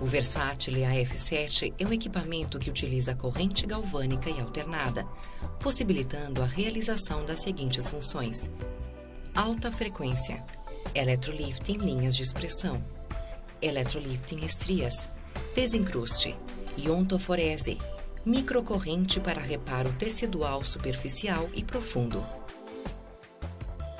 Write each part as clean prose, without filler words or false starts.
O Versátil AF7 é um equipamento que utiliza corrente galvânica e alternada, possibilitando a realização das seguintes funções: alta frequência, eletrolifting linhas de expressão, eletrolifting estrias, desencruste, iontoforese, microcorrente para reparo tecidual superficial e profundo.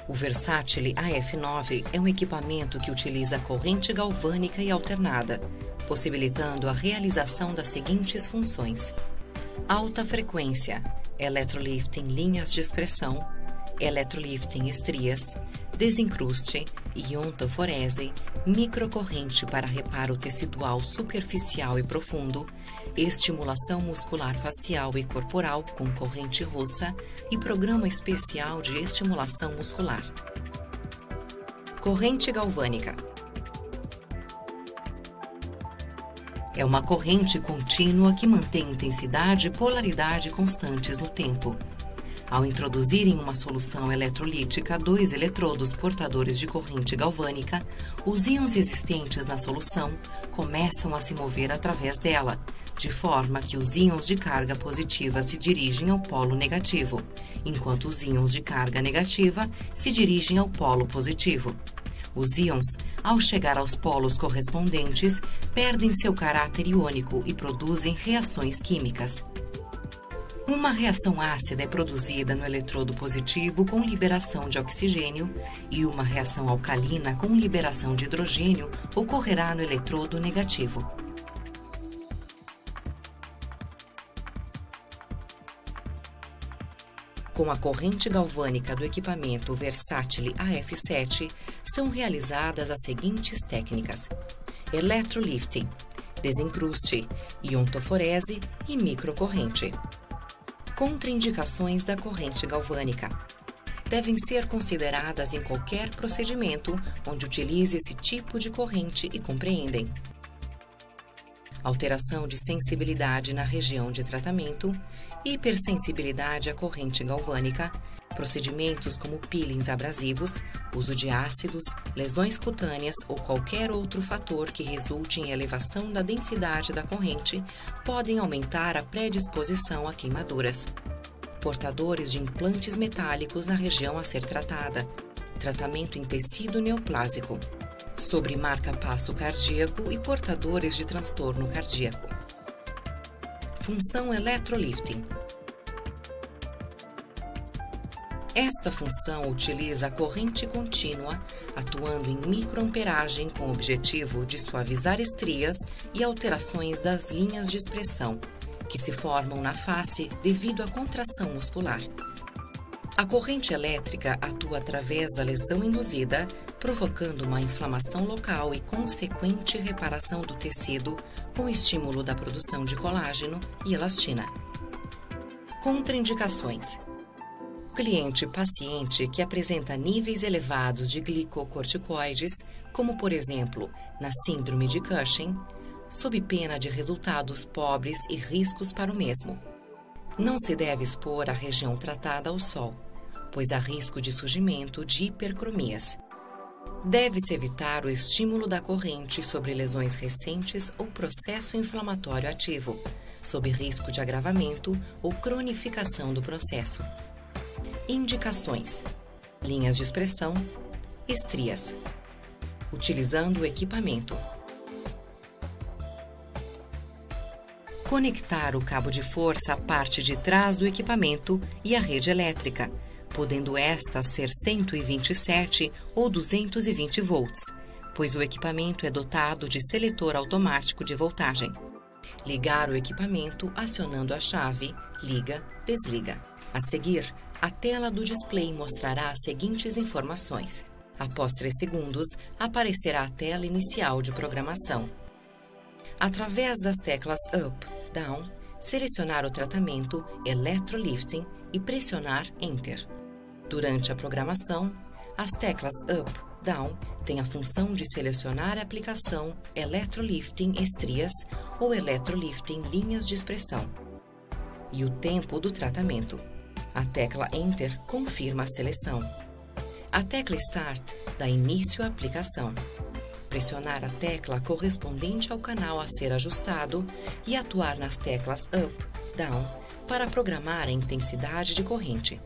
O Versátil AF9 é um equipamento que utiliza corrente galvânica e alternada, possibilitando a realização das seguintes funções: alta frequência, eletrolifting linhas de expressão, eletrolifting estrias, desencruste, iontoforese, microcorrente para reparo tecidual superficial e profundo, estimulação muscular facial e corporal com corrente russa e programa especial de estimulação muscular. Corrente galvânica é uma corrente contínua que mantém intensidade e polaridade constantes no tempo. Ao introduzir em uma solução eletrolítica 2 eletrodos portadores de corrente galvânica, os íons existentes na solução começam a se mover através dela, de forma que os íons de carga positiva se dirigem ao polo negativo, enquanto os íons de carga negativa se dirigem ao polo positivo. Os íons, ao chegar aos polos correspondentes, perdem seu caráter iônico e produzem reações químicas. Uma reação ácida é produzida no eletrodo positivo com liberação de oxigênio e uma reação alcalina com liberação de hidrogênio ocorrerá no eletrodo negativo. Com a corrente galvânica do equipamento Versátil AF7, são realizadas as seguintes técnicas: eletrolifting, desencruste, iontoforese e microcorrente. Contraindicações da corrente galvânica. Devem ser consideradas em qualquer procedimento onde utilize esse tipo de corrente e compreendem: alteração de sensibilidade na região de tratamento, hipersensibilidade à corrente galvânica, procedimentos como peelings abrasivos, uso de ácidos, lesões cutâneas ou qualquer outro fator que resulte em elevação da densidade da corrente podem aumentar a predisposição a queimaduras. Portadores de implantes metálicos na região a ser tratada, tratamento em tecido neoplásico, sobre marca-passo cardíaco e portadores de transtorno cardíaco. Função eletrolifting. Esta função utiliza a corrente contínua, atuando em microamperagem com o objetivo de suavizar estrias e alterações das linhas de expressão, que se formam na face devido à contração muscular. A corrente elétrica atua através da lesão induzida, provocando uma inflamação local e consequente reparação do tecido com estímulo da produção de colágeno e elastina. Contraindicações. Cliente-paciente que apresenta níveis elevados de glicocorticoides, como por exemplo, na síndrome de Cushing, sob pena de resultados pobres e riscos para o mesmo. Não se deve expor a região tratada ao sol, pois há risco de surgimento de hipercromias. Deve-se evitar o estímulo da corrente sobre lesões recentes ou processo inflamatório ativo, sob risco de agravamento ou cronificação do processo. Indicações: linhas de expressão, estrias. Utilizando o equipamento. Conectar o cabo de força à parte de trás do equipamento e à rede elétrica, podendo esta ser 127 ou 220 volts, pois o equipamento é dotado de seletor automático de voltagem. Ligar o equipamento acionando a chave liga-desliga. A seguir, a tela do display mostrará as seguintes informações. Após 3 segundos, aparecerá a tela inicial de programação. Através das teclas Up, Down, selecionar o tratamento Eletrolifting e pressionar Enter. Durante a programação, as teclas Up, Down têm a função de selecionar a aplicação Eletrolifting estrias ou Eletrolifting linhas de expressão e o tempo do tratamento. A tecla Enter confirma a seleção. A tecla Start dá início à aplicação. pressionar a tecla correspondente ao canal a ser ajustado e atuar nas teclas Up, Down para programar a intensidade de corrente.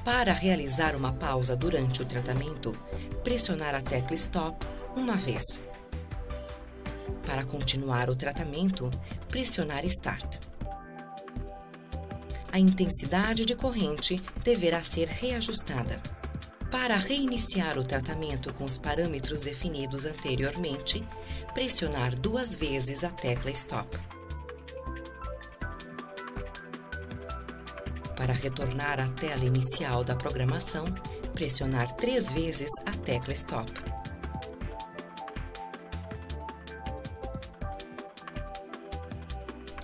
Para realizar uma pausa durante o tratamento, pressionar a tecla Stop uma vez. Para continuar o tratamento, pressionar Start. A intensidade de corrente deverá ser reajustada. Para reiniciar o tratamento com os parâmetros definidos anteriormente, pressionar 2 vezes a tecla Stop. Para retornar à tela inicial da programação, pressionar 3 vezes a tecla Stop.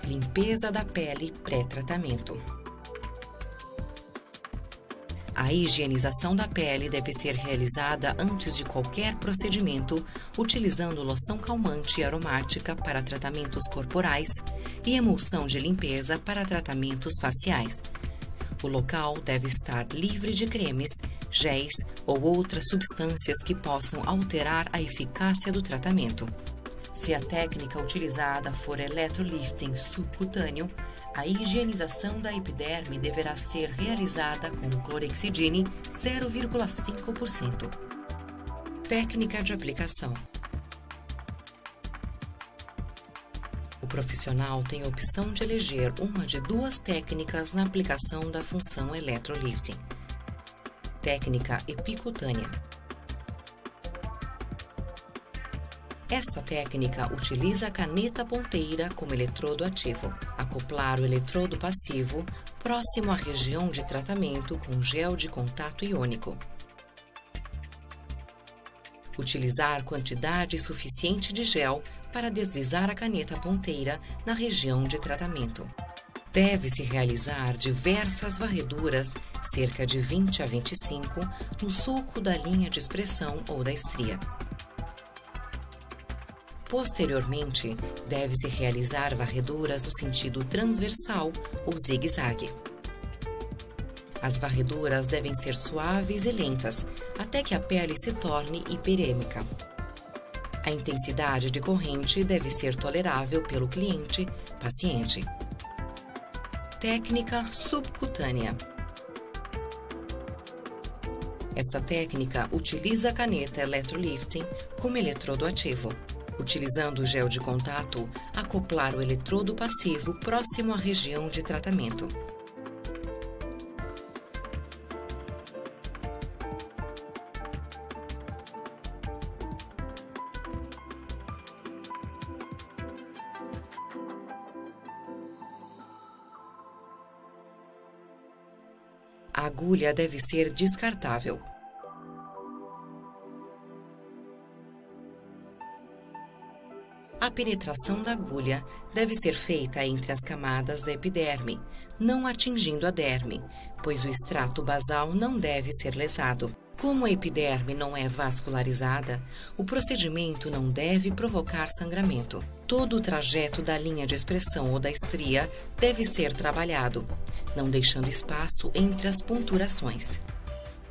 Limpeza da pele pré-tratamento. A higienização da pele deve ser realizada antes de qualquer procedimento, utilizando loção calmante e aromática para tratamentos corporais e emulsão de limpeza para tratamentos faciais. O local deve estar livre de cremes, géis ou outras substâncias que possam alterar a eficácia do tratamento. Se a técnica utilizada for electrolifting subcutâneo, a higienização da epiderme deverá ser realizada com clorexidine 0,5%. Técnica de aplicação. O profissional tem a opção de eleger uma de 2 técnicas na aplicação da função electrolifting. Técnica epicutânea. Esta técnica utiliza a caneta ponteira como eletrodo ativo. Acoplar o eletrodo passivo próximo à região de tratamento com gel de contato iônico. Utilizar quantidade suficiente de gel para deslizar a caneta ponteira na região de tratamento. Deve-se realizar diversas varreduras, cerca de 20 a 25, no sulco da linha de expressão ou da estria. Posteriormente, deve-se realizar varreduras no sentido transversal ou zigue-zague. As varreduras devem ser suaves e lentas, até que a pele se torne hiperêmica. A intensidade de corrente deve ser tolerável pelo cliente, paciente. Técnica subcutânea. Esta técnica utiliza a caneta electrolifting como eletrodo ativo. Utilizando o gel de contato, acoplar o eletrodo passivo próximo à região de tratamento. A agulha deve ser descartável. A penetração da agulha deve ser feita entre as camadas da epiderme, não atingindo a derme, pois o extrato basal não deve ser lesado. Como a epiderme não é vascularizada, o procedimento não deve provocar sangramento. Todo o trajeto da linha de expressão ou da estria deve ser trabalhado, não deixando espaço entre as punturações.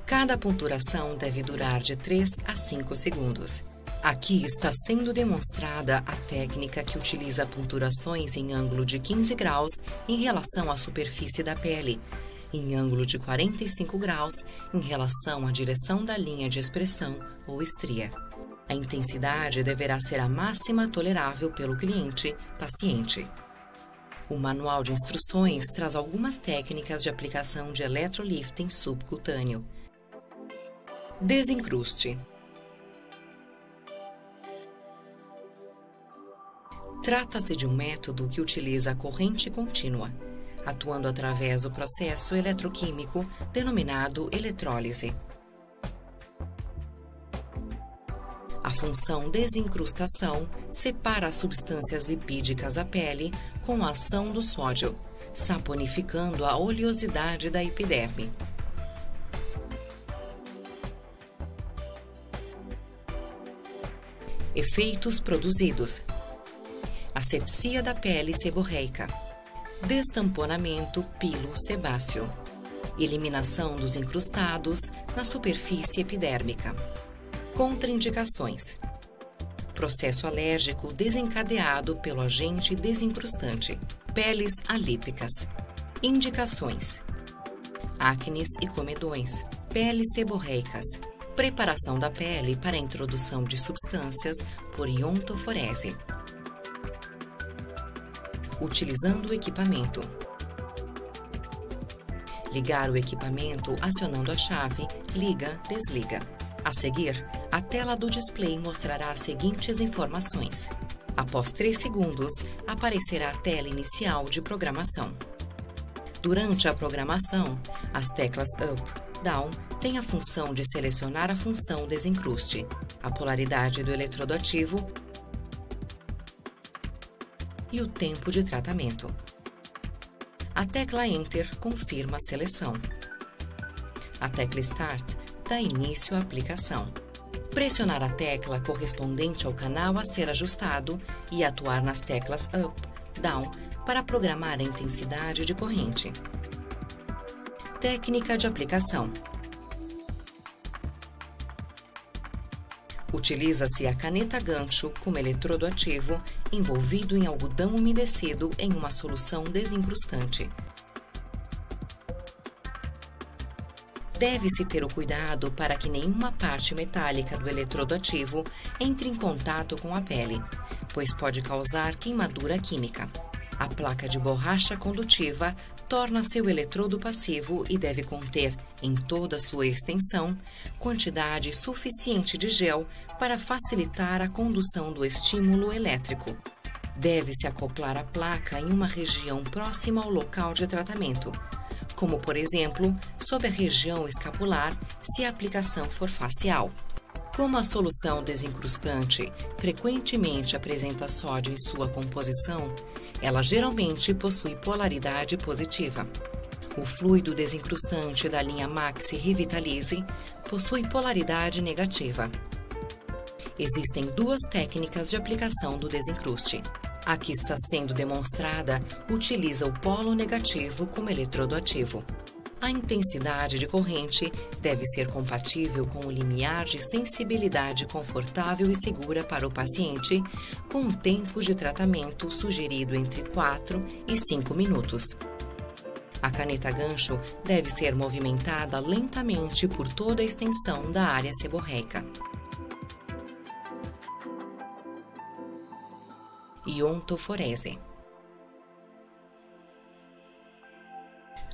Cada punturação deve durar de 3 a 5 segundos. Aqui está sendo demonstrada a técnica que utiliza punturações em ângulo de 15 graus em relação à superfície da pele, em ângulo de 45 graus em relação à direção da linha de expressão ou estria. A intensidade deverá ser a máxima tolerável pelo cliente, paciente. O manual de instruções traz algumas técnicas de aplicação de electrolifting subcutâneo. Desencruste. Trata-se de um método que utiliza a corrente contínua, atuando através do processo eletroquímico denominado eletrólise. A função desencrustação separa as substâncias lipídicas da pele com a ação do sódio, saponificando a oleosidade da epiderme. Efeitos produzidos: asepsia da pele seborreica, destamponamento pilo-sebáceo, eliminação dos incrustados na superfície epidérmica, Contraindicações. Processo alérgico desencadeado pelo agente desincrustante. Peles alípicas. Indicações: acnes e comedões, peles seborreicas, preparação da pele para a introdução de substâncias por iontoforese. Utilizando o equipamento. Ligar o equipamento acionando a chave liga, desliga. A seguir, a tela do display mostrará as seguintes informações. Após 3 segundos, aparecerá a tela inicial de programação. Durante a programação, as teclas Up, Down têm a função de selecionar a função desencruste, a polaridade do eletrodo ativo e o tempo de tratamento. A tecla Enter confirma a seleção. A tecla Start dá início à aplicação. Pressionar a tecla correspondente ao canal a ser ajustado e atuar nas teclas Up, Down para programar a intensidade de corrente. Técnica de aplicação. Utiliza-se a caneta gancho como eletrodo ativo envolvido em algodão umedecido em uma solução desincrustante. Deve-se ter o cuidado para que nenhuma parte metálica do eletrodo ativo entre em contato com a pele, pois pode causar queimadura química. A placa de borracha condutiva torna-se o eletrodo passivo e deve conter, em toda sua extensão, quantidade suficiente de gel para facilitar a condução do estímulo elétrico. Deve-se acoplar a placa em uma região próxima ao local de tratamento, como, por exemplo, sob a região escapular, se a aplicação for facial. Como a solução desincrustante frequentemente apresenta sódio em sua composição, ela geralmente possui polaridade positiva. O fluido desincrustante da linha Maxi Revitalize possui polaridade negativa. Existem 2 técnicas de aplicação do desencruste. A que está sendo demonstrada utiliza o polo negativo como eletrodo ativo. A intensidade de corrente deve ser compatível com o limiar de sensibilidade confortável e segura para o paciente, com um tempo de tratamento sugerido entre 4 e 5 minutos. A caneta gancho deve ser movimentada lentamente por toda a extensão da área seborreica. Iontoforese.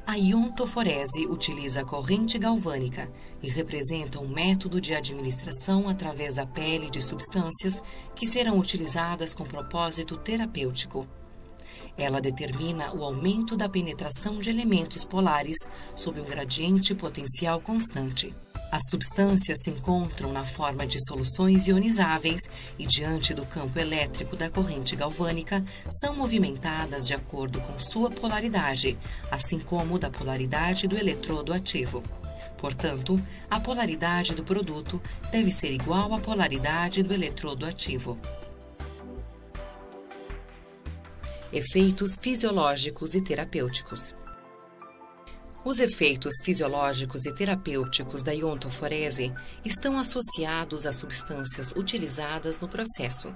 A iontoforese utiliza a corrente galvânica e representa um método de administração através da pele de substâncias que serão utilizadas com propósito terapêutico. Ela determina o aumento da penetração de elementos polares sob um gradiente potencial constante. As substâncias se encontram na forma de soluções ionizáveis e, diante do campo elétrico da corrente galvânica, são movimentadas de acordo com sua polaridade, assim como da polaridade do eletrodo ativo. Portanto, a polaridade do produto deve ser igual à polaridade do eletrodo ativo. Efeitos fisiológicos e terapêuticos. Os efeitos fisiológicos e terapêuticos da iontoforese estão associados às substâncias utilizadas no processo.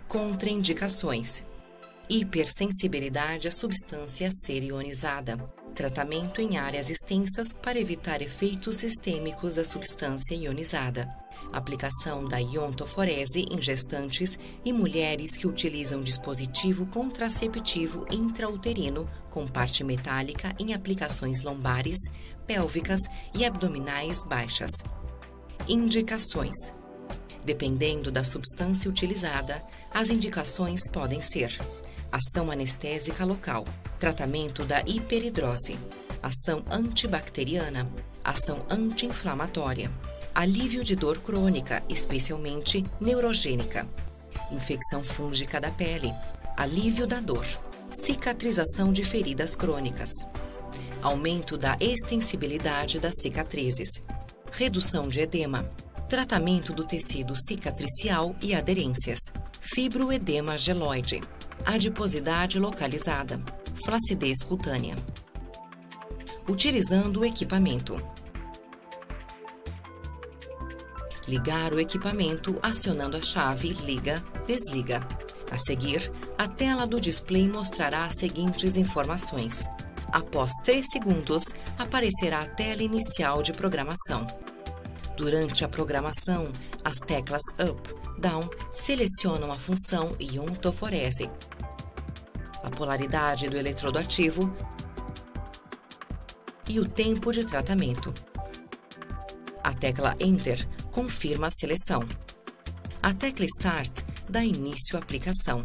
Contraindicações: hipersensibilidade à substância a ser ionizada. Tratamento em áreas extensas para evitar efeitos sistêmicos da substância ionizada. Aplicação da iontoforese em gestantes e mulheres que utilizam dispositivo contraceptivo intrauterino com parte metálica em aplicações lombares, pélvicas e abdominais baixas. Indicações: dependendo da substância utilizada, as indicações podem ser: ação anestésica local, tratamento da hiperidrose, ação antibacteriana, ação anti-inflamatória, alívio de dor crônica, especialmente neurogênica, infecção fúngica da pele, alívio da dor, cicatrização de feridas crônicas, aumento da extensibilidade das cicatrizes, redução de edema, tratamento do tecido cicatricial e aderências, fibroedema geloide, adiposidade localizada, flacidez cutânea. Utilizando o equipamento. Ligar o equipamento acionando a chave liga, desliga. A seguir, a tela do display mostrará as seguintes informações. Após 3 segundos, aparecerá a tela inicial de programação. Durante a programação, as teclas Up, Down selecionam a função iontoforese, a polaridade do eletrodo ativo e o tempo de tratamento. A tecla Enter confirma a seleção. A tecla Start dá início à aplicação.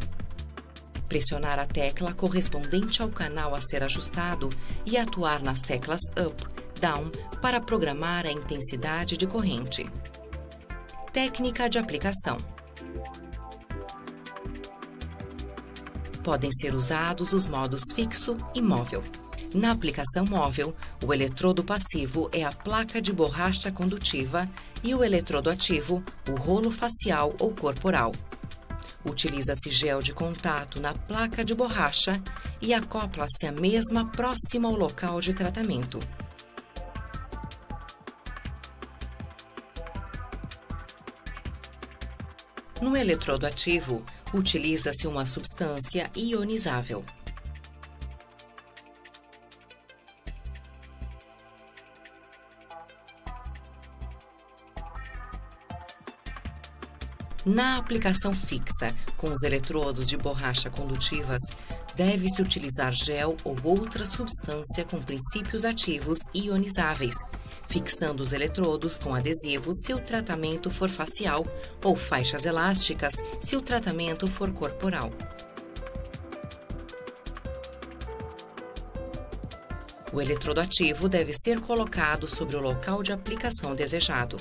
Pressionar a tecla correspondente ao canal a ser ajustado e atuar nas teclas Up, Down para programar a intensidade de corrente. Técnica de aplicação. Podem ser usados os modos fixo e móvel. Na aplicação móvel, o eletrodo passivo é a placa de borracha condutiva e o eletrodo ativo, o rolo facial ou corporal. Utiliza-se gel de contato na placa de borracha e acopla-se a mesma próxima ao local de tratamento. No eletrodo ativo, utiliza-se uma substância ionizável. Na aplicação fixa, com os eletrodos de borracha condutivas, deve-se utilizar gel ou outra substância com princípios ativos ionizáveis, fixando os eletrodos com adesivos se o tratamento for facial ou faixas elásticas se o tratamento for corporal. O eletrodo ativo deve ser colocado sobre o local de aplicação desejado.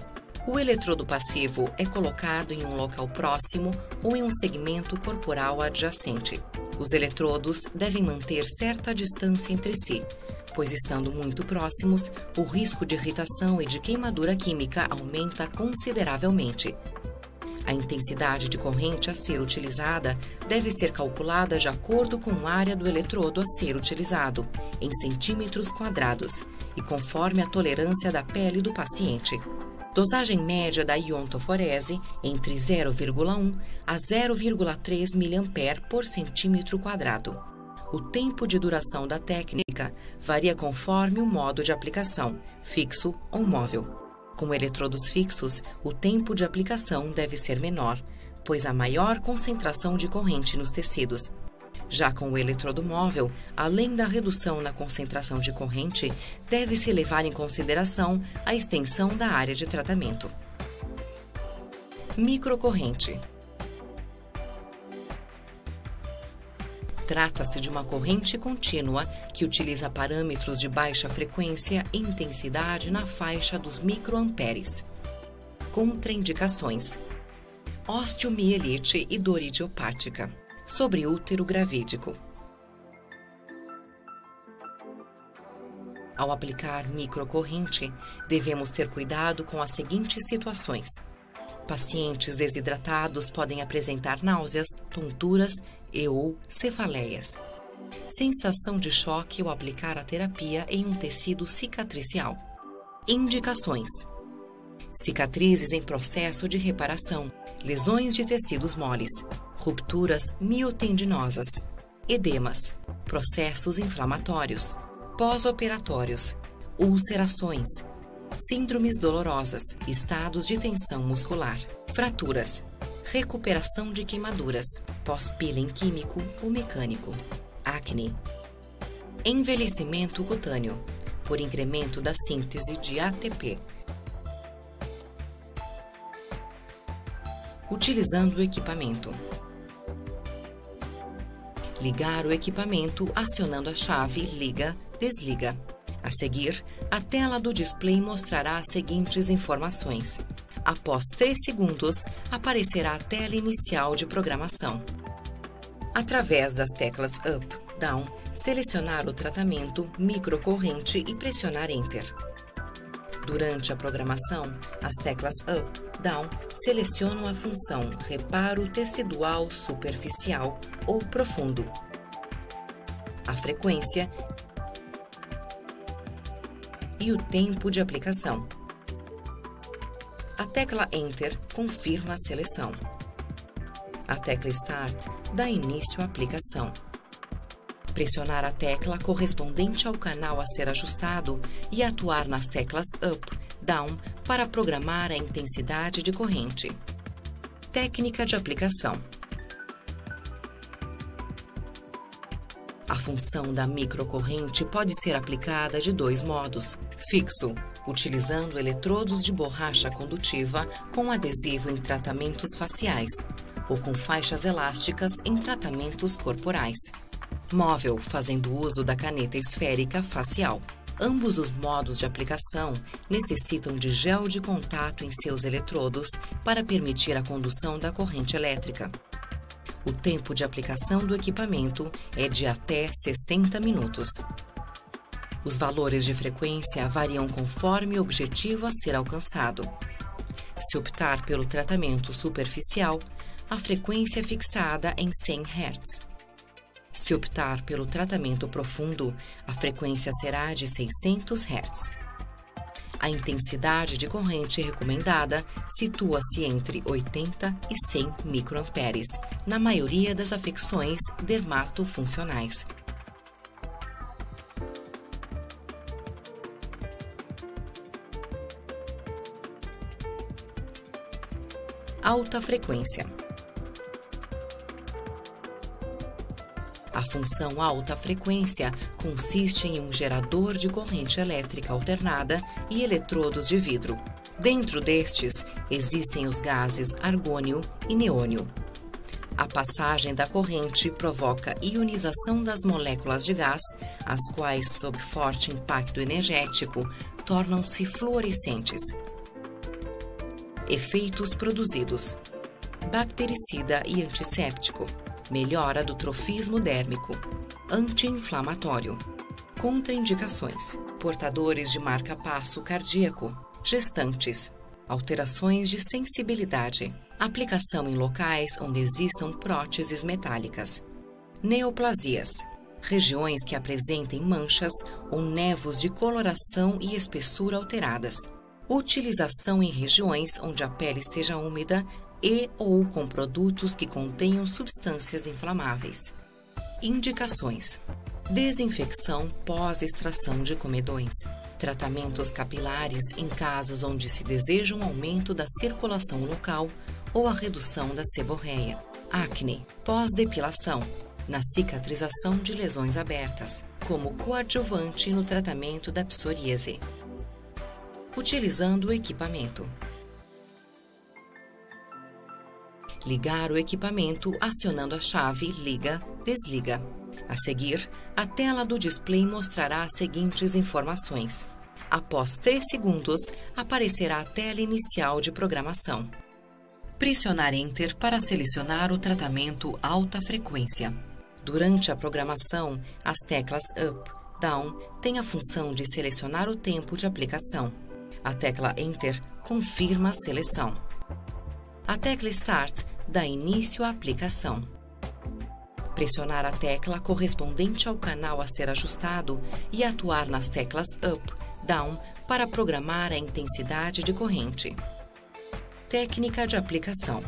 O eletrodo passivo é colocado em um local próximo ou em um segmento corporal adjacente. Os eletrodos devem manter certa distância entre si, pois estando muito próximos, o risco de irritação e de queimadura química aumenta consideravelmente. A intensidade de corrente a ser utilizada deve ser calculada de acordo com a área do eletrodo a ser utilizado, em centímetros quadrados, e conforme a tolerância da pele do paciente. Dosagem média da iontoforese entre 0,1 a 0,3 mA por centímetro quadrado. O tempo de duração da técnica varia conforme o modo de aplicação, fixo ou móvel. Com eletrodos fixos, o tempo de aplicação deve ser menor, pois há maior concentração de corrente nos tecidos. Já com o eletrodo móvel, além da redução na concentração de corrente, deve-se levar em consideração a extensão da área de tratamento. Microcorrente. Trata-se de uma corrente contínua que utiliza parâmetros de baixa frequência e intensidade na faixa dos microamperes. Contraindicações: osteomielite e dor idiopática. Sobre útero gravídico. Ao aplicar microcorrente, devemos ter cuidado com as seguintes situações. Pacientes desidratados podem apresentar náuseas, tonturas e/ou cefaleias. Sensação de choque ao aplicar a terapia em um tecido cicatricial. Indicações: cicatrizes em processo de reparação, lesões de tecidos moles, rupturas miotendinosas, edemas, processos inflamatórios, pós-operatórios, ulcerações, síndromes dolorosas, estados de tensão muscular, fraturas, recuperação de queimaduras, pós-peeling químico ou mecânico, acne, envelhecimento cutâneo, por incremento da síntese de ATP. Utilizando o equipamento. Ligar o equipamento acionando a chave liga, desliga. A seguir, a tela do display mostrará as seguintes informações. Após 3 segundos, aparecerá a tela inicial de programação. Através das teclas Up, Down, selecionar o tratamento, microcorrente e pressionar Enter. Durante a programação, as teclas Up, Down selecionam a função reparo tecidual superficial ou profundo, a frequência e o tempo de aplicação. A tecla Enter confirma a seleção. A tecla Start dá início à aplicação. Pressionar a tecla correspondente ao canal a ser ajustado e atuar nas teclas Up, Down para programar a intensidade de corrente. Técnica de aplicação. A função da microcorrente pode ser aplicada de dois modos: fixo, utilizando eletrodos de borracha condutiva com adesivo em tratamentos faciais, ou com faixas elásticas em tratamentos corporais. Móvel, fazendo uso da caneta esférica facial. Ambos os modos de aplicação necessitam de gel de contato em seus eletrodos para permitir a condução da corrente elétrica. O tempo de aplicação do equipamento é de até 60 minutos. Os valores de frequência variam conforme o objetivo a ser alcançado. Se optar pelo tratamento superficial, a frequência é fixada em 100 Hz. Se optar pelo tratamento profundo, a frequência será de 600 Hz. A intensidade de corrente recomendada situa-se entre 80 e 100 microamperes, na maioria das afecções dermatofuncionais. Alta frequência. A função alta frequência consiste em um gerador de corrente elétrica alternada e eletrodos de vidro. Dentro destes, existem os gases argônio e neônio. A passagem da corrente provoca ionização das moléculas de gás, as quais, sob forte impacto energético, tornam-se fluorescentes. Efeitos produzidos: bactericida e antisséptico. Melhora do trofismo dérmico. Anti-inflamatório. Contraindicações: portadores de marca-passo cardíaco, gestantes, alterações de sensibilidade, aplicação em locais onde existam próteses metálicas, neoplasias, regiões que apresentem manchas ou névoos de coloração e espessura alteradas, utilização em regiões onde a pele esteja úmida e ou com produtos que contenham substâncias inflamáveis. Indicações: desinfecção pós-extração de comedões, tratamentos capilares em casos onde se deseja um aumento da circulação local ou a redução da seborreia, acne, pós-depilação, na cicatrização de lesões abertas, como coadjuvante no tratamento da psoríase. Utilizando o equipamento. Ligar o equipamento acionando a chave liga-desliga. A seguir, a tela do display mostrará as seguintes informações. Após 3 segundos, aparecerá a tela inicial de programação. Pressionar Enter para selecionar o tratamento alta frequência. Durante a programação, as teclas Up, Down têm a função de selecionar o tempo de aplicação. A tecla Enter confirma a seleção. A tecla Start dá início à aplicação. Pressionar a tecla correspondente ao canal a ser ajustado e atuar nas teclas Up, Down para programar a intensidade de corrente. Técnica de aplicação.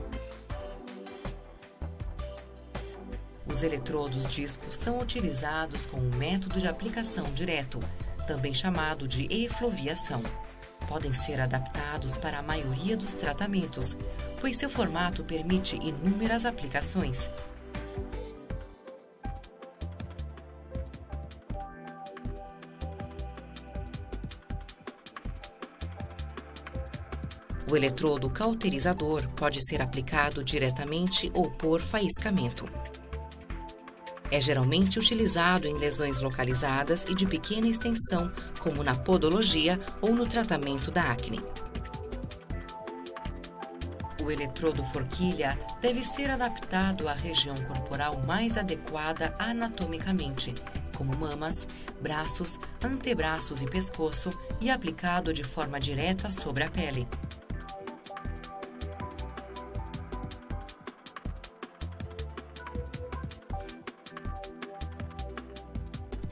Os eletrodos disco são utilizados com o método de aplicação direto, também chamado de efluviação. Podem ser adaptados para a maioria dos tratamentos, pois seu formato permite inúmeras aplicações. O eletrodo cauterizador pode ser aplicado diretamente ou por faiscamento. É geralmente utilizado em lesões localizadas e de pequena extensão, como na podologia ou no tratamento da acne. O eletrodo forquilha deve ser adaptado à região corporal mais adequada anatomicamente, como mamas, braços, antebraços e pescoço, e aplicado de forma direta sobre a pele.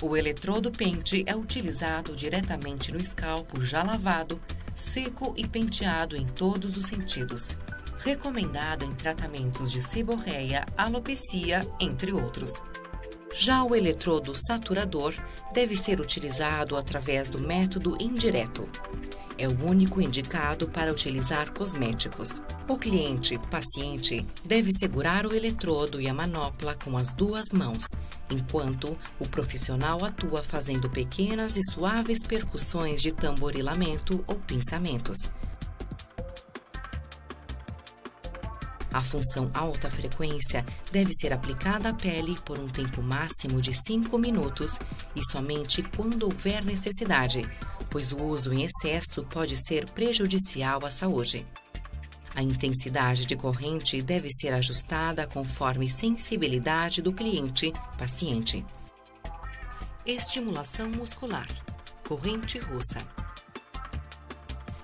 O eletrodo pente é utilizado diretamente no escalpo já lavado, seco e penteado em todos os sentidos. Recomendado em tratamentos de seborreia, alopecia, entre outros. Já o eletrodo saturador deve ser utilizado através do método indireto. É o único indicado para utilizar cosméticos. O paciente, deve segurar o eletrodo e a manopla com as duas mãos, enquanto o profissional atua fazendo pequenas e suaves percussões de tamborilamento ou pinçamentos. A função alta frequência deve ser aplicada à pele por um tempo máximo de 5 minutos e somente quando houver necessidade, pois o uso em excesso pode ser prejudicial à saúde. A intensidade de corrente deve ser ajustada conforme sensibilidade do paciente. Estimulação muscular. Corrente russa.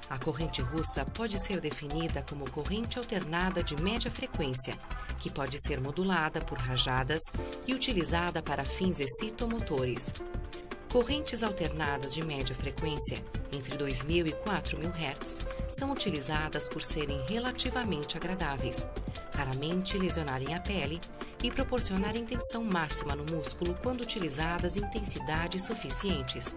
A corrente russa pode ser definida como corrente alternada de média frequência, que pode ser modulada por rajadas e utilizada para fins excitomotores. Correntes alternadas de média frequência, entre 2.000 e 4.000 Hz, são utilizadas por serem relativamente agradáveis, raramente lesionarem a pele e proporcionarem tensão máxima no músculo quando utilizadas em intensidades suficientes.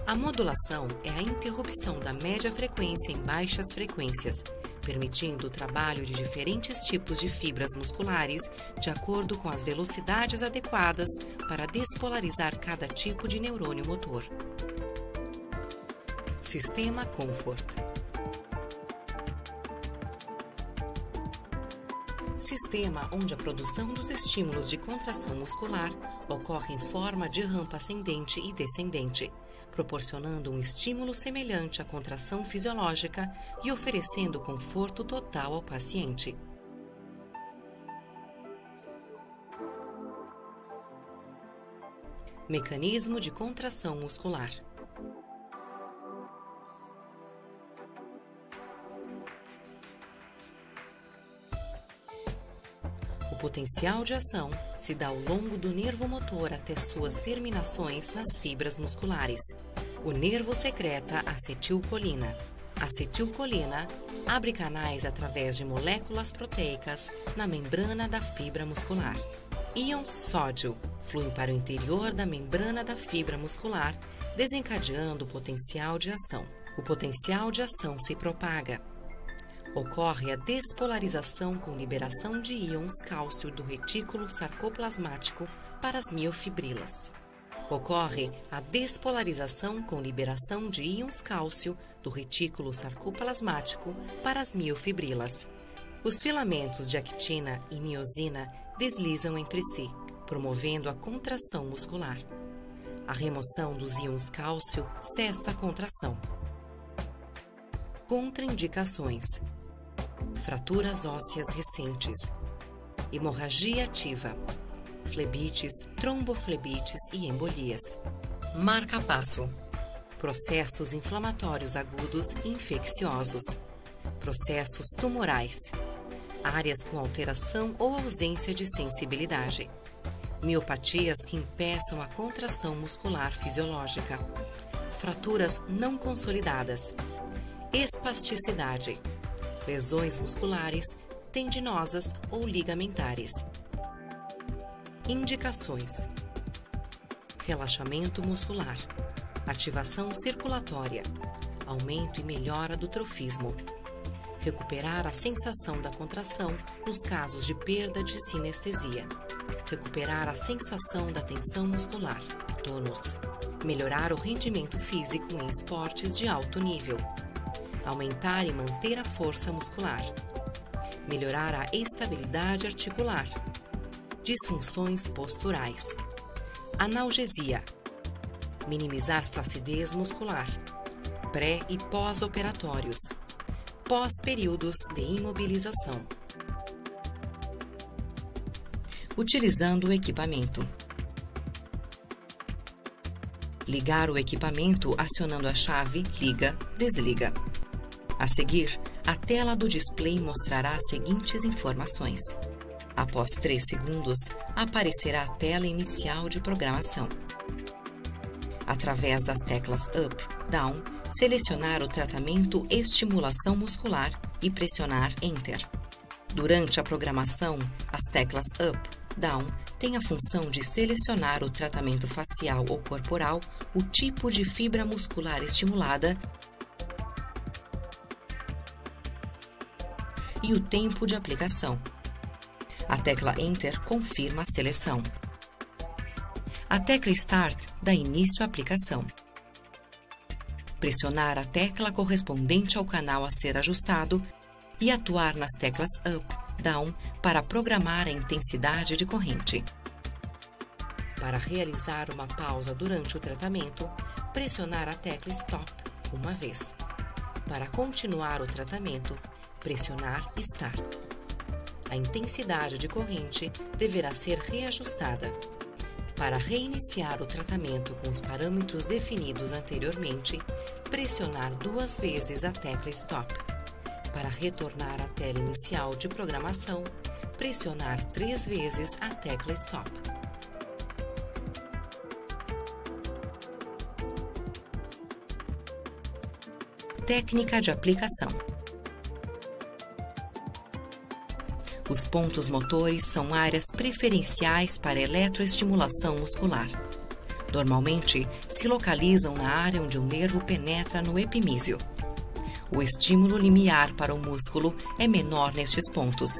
A modulação é a interrupção da média frequência em baixas frequências, permitindo o trabalho de diferentes tipos de fibras musculares de acordo com as velocidades adequadas para despolarizar cada tipo de neurônio motor. Sistema Comfort. Sistema onde a produção dos estímulos de contração muscular ocorre em forma de rampa ascendente e descendente, proporcionando um estímulo semelhante à contração fisiológica e oferecendo conforto total ao paciente. Mecanismo de contração muscular. O potencial de ação se dá ao longo do nervo motor até suas terminações nas fibras musculares. O nervo secreta acetilcolina. A acetilcolina abre canais através de moléculas proteicas na membrana da fibra muscular. Íons sódio fluem para o interior da membrana da fibra muscular, desencadeando o potencial de ação. O potencial de ação se propaga. Ocorre a despolarização com liberação de íons cálcio do retículo sarcoplasmático para as miofibrilas. Ocorre a despolarização com liberação de íons cálcio do retículo sarcoplasmático para as miofibrilas. Os filamentos de actina e miosina deslizam entre si, promovendo a contração muscular. A remoção dos íons cálcio cessa a contração. Contraindicações: fraturas ósseas recentes, hemorragia ativa, flebites, tromboflebites e embolias. Marca-passo: processos inflamatórios agudos e infecciosos, processos tumorais, áreas com alteração ou ausência de sensibilidade, miopatias que impeçam a contração muscular fisiológica, fraturas não consolidadas, espasticidade, lesões musculares, tendinosas ou ligamentares. Indicações: relaxamento muscular, ativação circulatória, aumento e melhora do trofismo, recuperar a sensação da contração nos casos de perda de sinestesia, recuperar a sensação da tensão muscular, tônus, melhorar o rendimento físico em esportes de alto nível, aumentar e manter a força muscular, melhorar a estabilidade articular, disfunções posturais, analgesia, minimizar flacidez muscular, pré- e pós-operatórios, pós-períodos de imobilização. Utilizando o equipamento. Ligar o equipamento acionando a chave liga, desliga. A seguir, a tela do display mostrará as seguintes informações. Após 3 segundos, aparecerá a tela inicial de programação. Através das teclas Up, Down, Selecionar o tratamento estimulação muscular e pressionar Enter. Durante a programação, as teclas Up, Down têm a função de selecionar o tratamento facial ou corporal, o tipo de fibra muscular estimulada e o tempo de aplicação. A tecla Enter confirma a seleção. A tecla Start dá início à aplicação. Pressionar a tecla correspondente ao canal a ser ajustado e atuar nas teclas Up, Down para programar a intensidade de corrente. Para realizar uma pausa durante o tratamento, pressionar a tecla Stop uma vez. Para continuar o tratamento, pressionar Start. A intensidade de corrente deverá ser reajustada. Para reiniciar o tratamento com os parâmetros definidos anteriormente, pressionar 2 vezes a tecla Stop. Para retornar à tela inicial de programação, pressionar 3 vezes a tecla Stop. Técnica de aplicação. Os pontos motores são áreas preferenciais para eletroestimulação muscular. Normalmente, se localizam na área onde o nervo penetra no epimísio. O estímulo limiar para o músculo é menor nestes pontos.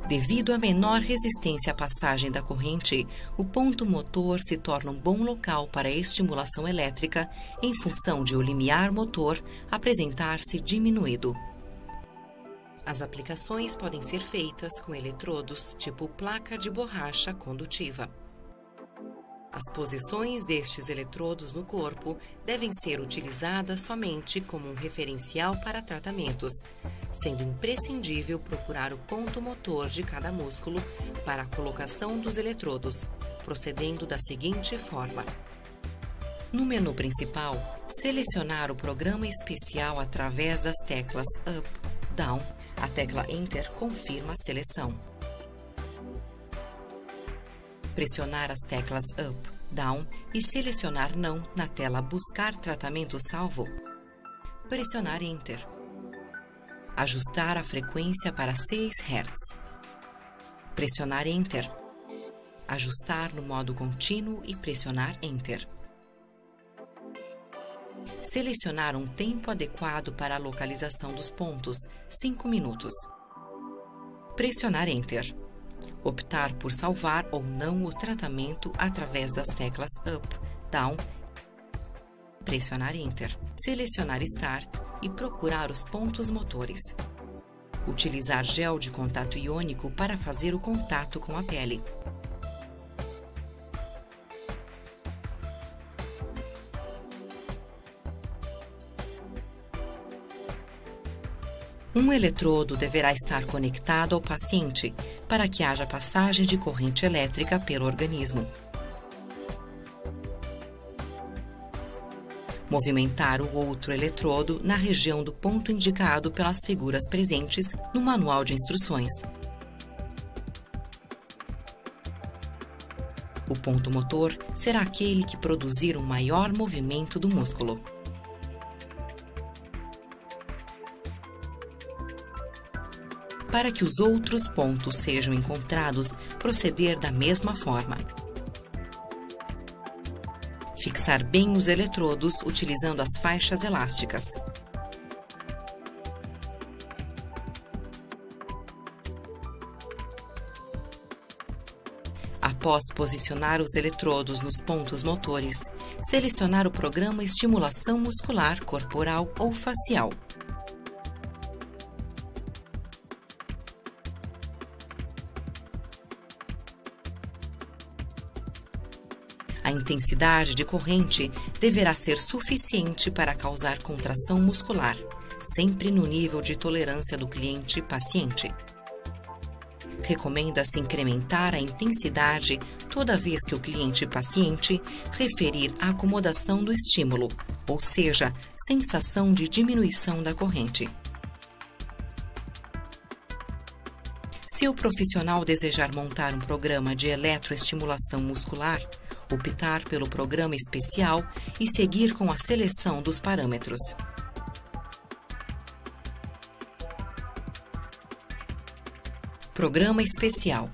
Devido à menor resistência à passagem da corrente, o ponto motor se torna um bom local para a estimulação elétrica em função de o limiar motor apresentar-se diminuído. As aplicações podem ser feitas com eletrodos tipo placa de borracha condutiva. As posições destes eletrodos no corpo devem ser utilizadas somente como um referencial para tratamentos, sendo imprescindível procurar o ponto motor de cada músculo para a colocação dos eletrodos, procedendo da seguinte forma. No menu principal, selecionar o programa especial através das teclas Up, Down. A tecla Enter confirma a seleção. Pressionar as teclas Up, Down e selecionar Não na tela Buscar tratamento salvo. Pressionar Enter. Ajustar a frequência para 6 Hz. Pressionar Enter. Ajustar no modo contínuo e pressionar Enter. Selecionar um tempo adequado para a localização dos pontos, 5 minutos. Pressionar Enter. Optar por salvar ou não o tratamento através das teclas Up, Down. Pressionar Enter. Selecionar Start e procurar os pontos motores. Utilizar gel de contato iônico para fazer o contato com a pele. Um eletrodo deverá estar conectado ao paciente para que haja passagem de corrente elétrica pelo organismo. Movimentar o outro eletrodo na região do ponto indicado pelas figuras presentes no manual de instruções. O ponto motor será aquele que produzir um maior movimento do músculo. Para que os outros pontos sejam encontrados, proceder da mesma forma. Fixar bem os eletrodos utilizando as faixas elásticas. Após posicionar os eletrodos nos pontos motores, selecionar o programa Estimulação Muscular Corporal ou Facial. A intensidade de corrente deverá ser suficiente para causar contração muscular, sempre no nível de tolerância do cliente-paciente. Recomenda-se incrementar a intensidade toda vez que o cliente-paciente referir a acomodação do estímulo, ou seja, sensação de diminuição da corrente. Se o profissional desejar montar um programa de eletroestimulação muscular, optar pelo programa especial e seguir com a seleção dos parâmetros. Programa especial.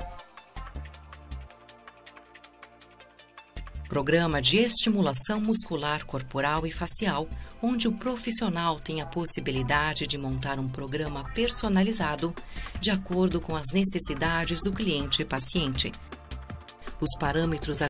Programa de estimulação muscular corporal e facial, onde o profissional tem a possibilidade de montar um programa personalizado de acordo com as necessidades do cliente e paciente. Os parâmetros